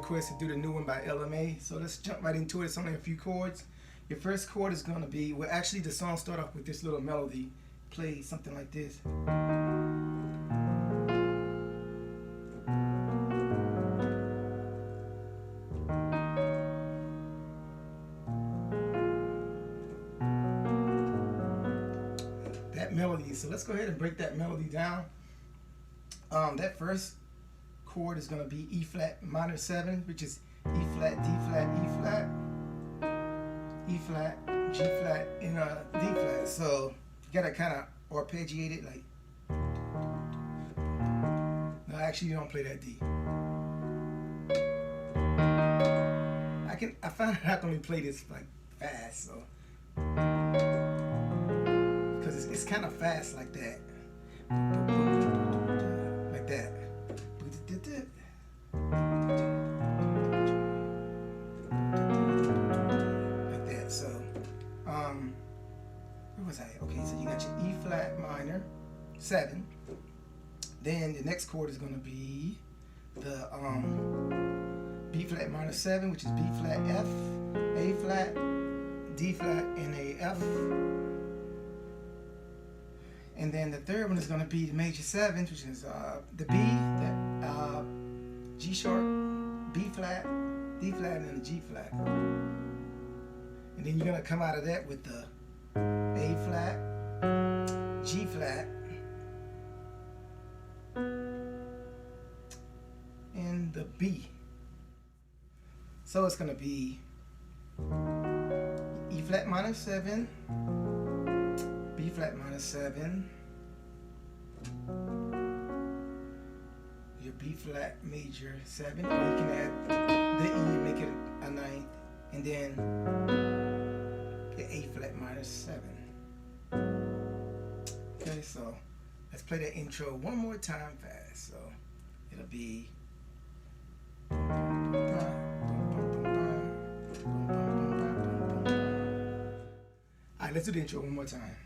requested to do the new one by LMA. So let's jump right into it. It's only a few chords. Your first chord is going to be, well, actually the song start off with this little melody. Play something like this. That melody. So let's go ahead and break that melody down. That first chord is going to be E flat minor 7, which is E flat, D flat, E flat, E flat, G flat, and D flat. So you gotta kind of arpeggiate it like. No, actually, you don't play that D. I found out I can only play this like fast, so because it's kind of fast like that, like that. Like that. So, where was I? Okay, so you got your E flat minor 7. Then the next chord is going to be the B flat minor 7, which is B flat F, A flat, D flat, and a F. And then the third one is going to be the major 7, which is the B, the G sharp, B flat, D flat, and then the G flat. And then you're going to come out of that with the A flat, G flat, and the B. So it's going to be E flat minor 7, B flat minor 7, your B flat major 7, or you can add the E and make it a 9th, and then the A flat minor 7. Okay, so let's play that intro one more time fast. So it'll be. Alright, let's do the intro one more time.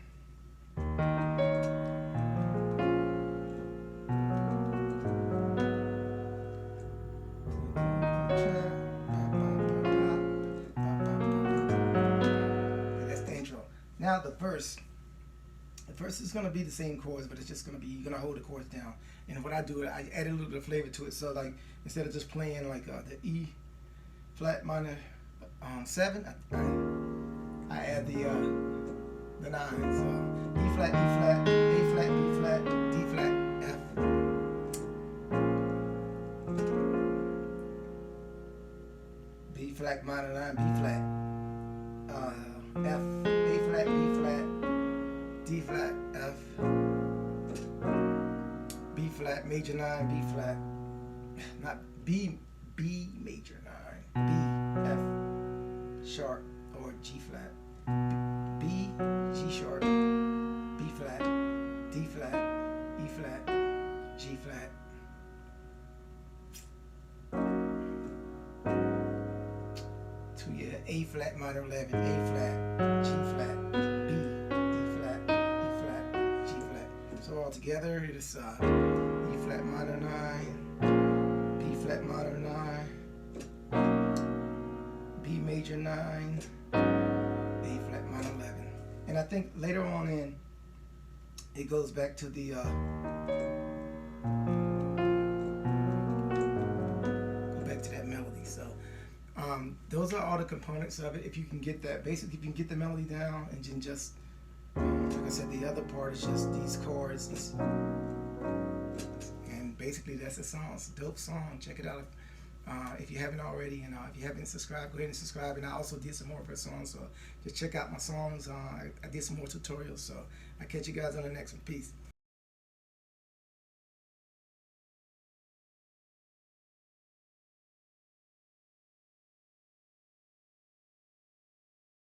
That's the intro. Now the verse. The verse is going to be the same chords, but it's just going to be, you're going to hold the chords down. And what I do, I add a little bit of flavor to it. So like, instead of just playing like the E flat minor 7, I add the 9. So E flat, E flat, A flat, B flat, D flat, F. B flat minor 9, B flat, F, A flat, B flat, D flat, F, B flat, major 9, B flat, not B major 9, B, F sharp, or G flat, B, G sharp, B flat, D flat, E flat, G flat. To your A flat minor 11, A flat, G flat, B, so all together it is E flat minor 9, B flat minor 9, B major 9, A flat minor 11. And I think later on in it goes back to the that melody. So those are all the components of it. If you can get that, basically if you can get the melody down and then just like I said, the other part is just these chords, and basically that's a song. It's a dope song. Check it out if you haven't already, and if you haven't subscribed, go ahead and subscribe. And I also did some more of her songs, so just check out my songs. I did some more tutorials, so I'll catch you guys on the next one. Peace.